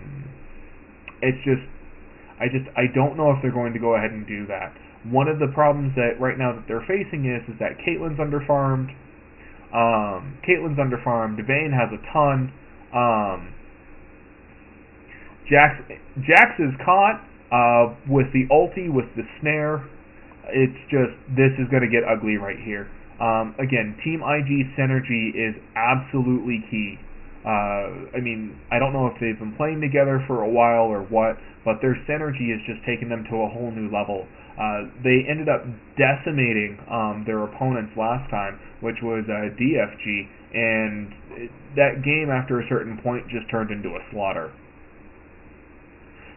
don't know if they're going to go ahead and do that. One of the problems that right now that they're facing is that Caitlyn's underfarmed. Vayne has a ton. Jax is caught with the ulti, with the snare. It's just, this is going to get ugly right here. Again, Team IG synergy is absolutely key. I don't know if they've been playing together for a while or what, but their synergy is just taking them to a whole new level. They ended up decimating their opponents last time, which was DFG, and that game after a certain point just turned into a slaughter.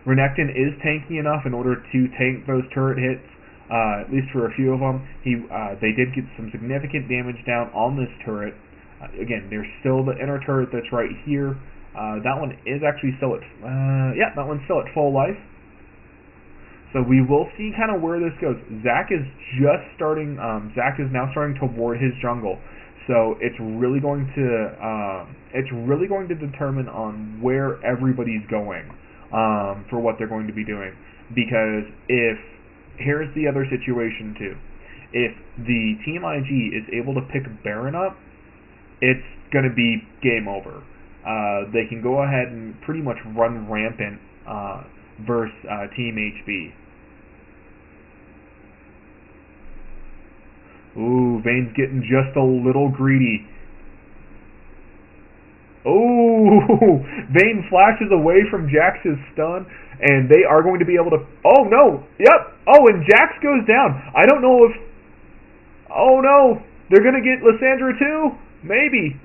Renekton is tanky enough in order to tank those turret hits, at least for a few of them. They did get some significant damage down on this turret. Again, there's still the inner turret that's right here. That one is actually still at that one's still at full life. So we will see kind of where this goes. Zac is just starting. Zac is now starting to ward his jungle. So it's really going to determine on where everybody's going for what they're going to be doing. because here's the other situation too. If the Team IG is able to pick Baron up, it's going to be game over. They can go ahead and pretty much run rampant versus Team HB. Ooh, Vayne's getting just a little greedy. Oh, Vayne flashes away from Jax's stun, and they are going to be able to... Oh, no. Yep. Oh, and Jax goes down. I don't know if... Oh, no. They're going to get Lissandra, too? Maybe.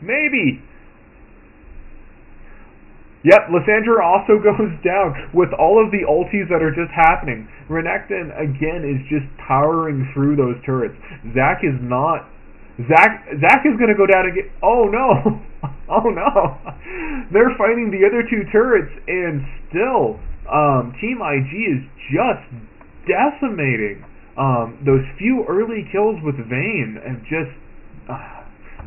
Yep, Lissandra also goes down with all of the ultis that are just happening. Renekton, again, is just powering through those turrets. Zac is not... Zac is going to go down again. Oh, no. Oh, no. They're fighting the other two turrets, and still, Team IG is just decimating. Those few early kills with Vayne have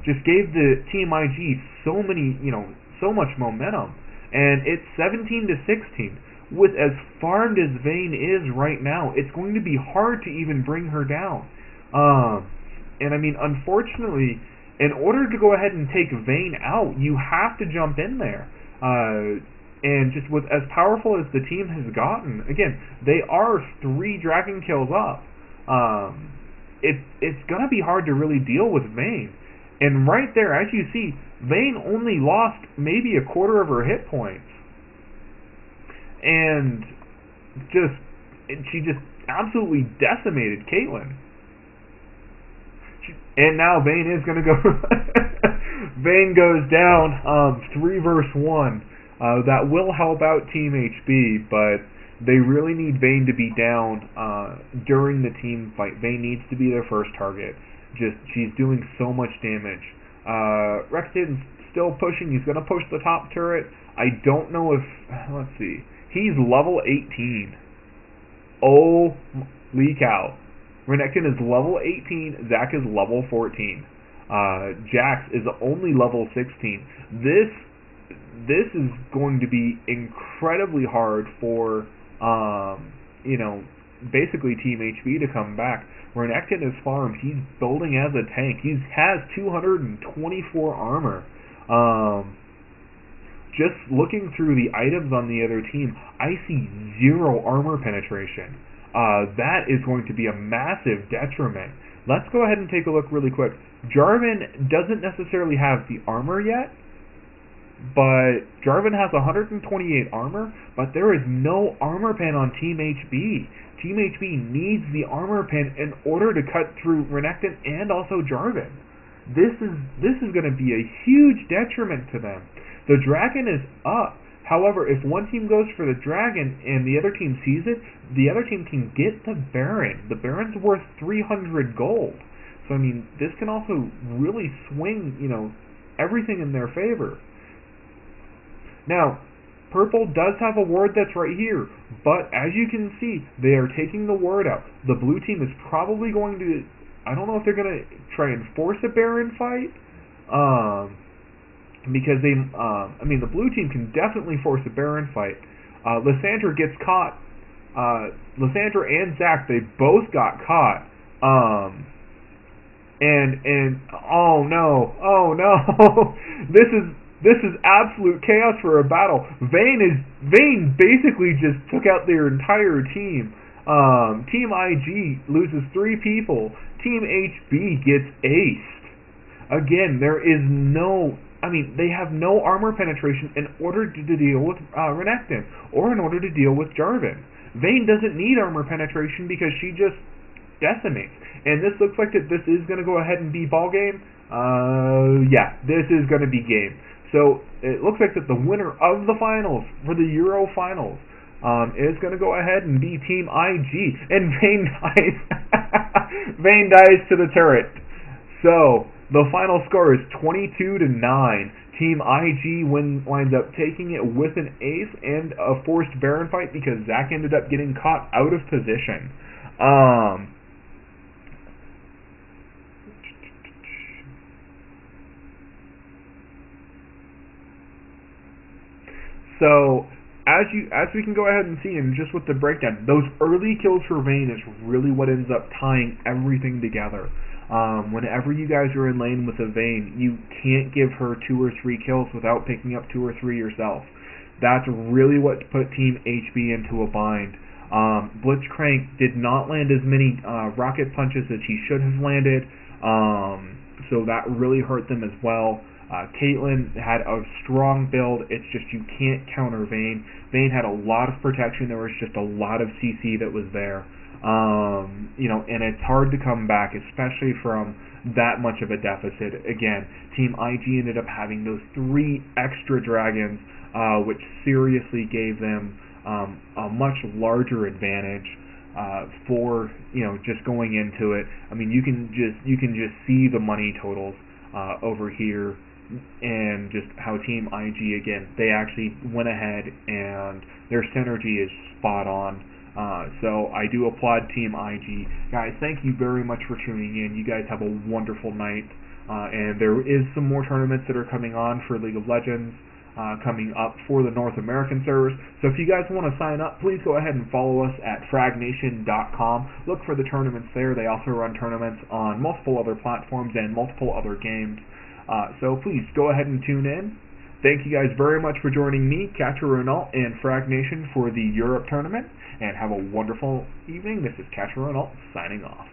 just gave the Team IG so much momentum. And it's 17-16. With as farmed as Vayne is right now, it's going to be hard to even bring her down. And I mean, unfortunately, in order to go ahead and take Vayne out, you have to jump in there. And just with as powerful as the team has gotten, again, they are 3 dragon kills up. It's gonna be hard to really deal with Vayne. And right there, as you see, Vayne only lost maybe a quarter of her hit points. And she just absolutely decimated Caitlyn. And now Vayne is going to go... Vayne goes down 3 versus 1. That will help out Team HB, but they really need Vayne to be down during the team fight. Vayne needs to be their first target. She's doing so much damage. Rexton's still pushing. He's going to push the top turret. I don't know if... Let's see. He's level 18. Holy cow. Renekton is level 18, Zac is level 14. Jax is only level 16. This is going to be incredibly hard for, basically Team HB to come back. Renekton is farmed. He's building as a tank. He has 224 armor. Just looking through the items on the other team, I see 0 armor penetration. That is going to be a massive detriment. Let's go ahead and take a look really quick. Jarvan doesn't necessarily have the armor yet, but Jarvan has 128 armor, but there is no armor pen on Team HB. Team HB needs the armor pen in order to cut through Renekton and also Jarvan. This is going to be a huge detriment to them. The dragon is up. However, if one team goes for the dragon and the other team sees it, the other team can get the Baron. The Baron's worth 300 gold. So, I mean, this can also really swing, everything in their favor. Now, Purple does have a ward that's right here, but as you can see, they are taking the ward out. The blue team is probably going to... I don't know if they're going to try and force a Baron fight, because the blue team can definitely force a Baron fight. Lissandra gets caught. Lissandra and Zac, they both got caught. And oh no, this is absolute chaos for a battle. Vayne basically just took out their entire team. Team IG loses 3 people. Team HB gets aced. Again, there is no... they have no armor penetration in order to deal with Renekton, or in order to deal with Jarvan. Vayne doesn't need armor penetration because she just decimates. And this looks like that this is going to go ahead and be ball game. Yeah, this is going to be game. So it looks like that the winner of the finals for the Euro finals is going to go ahead and be Team IG. And Vayne dies. Vayne dies to the turret. So the final score is 22-9. Team IG winds up taking it with an ace and a forced Baron fight because Zac ended up getting caught out of position. So as we can go ahead and see, and just with the breakdown, those early kills for Vayne is really what ends up tying everything together. Whenever you guys are in lane with a Vayne, you can't give her 2 or 3 kills without picking up 2 or 3 yourself. That's really what put Team HB into a bind. Blitzcrank did not land as many rocket punches as he should have landed, so that really hurt them as well. Caitlyn had a strong build. It's just you can't counter Vayne. Vayne had a lot of protection. There was just a lot of CC that was there. And it's hard to come back, especially from that much of a deficit. Again, Team IG ended up having those 3 extra dragons, which seriously gave them a much larger advantage for just going into it. I mean, you can just see the money totals over here, and just how Team IG, again, they actually went ahead and their synergy is spot on. So I do applaud Team IG. Guys, thank you very much for tuning in. You guys have a wonderful night. And there is some more tournaments that are coming on for League of Legends coming up for the North American servers. So if you guys want to sign up, please go ahead and follow us at fraggednation.com. Look for the tournaments there. They also run tournaments on multiple other platforms and multiple other games. So please go ahead and tune in. Thank you guys very much for joining me, DerkovRenault, and Fragged Nation for the Europe tournament, and have a wonderful evening. This is DerkovRenault signing off.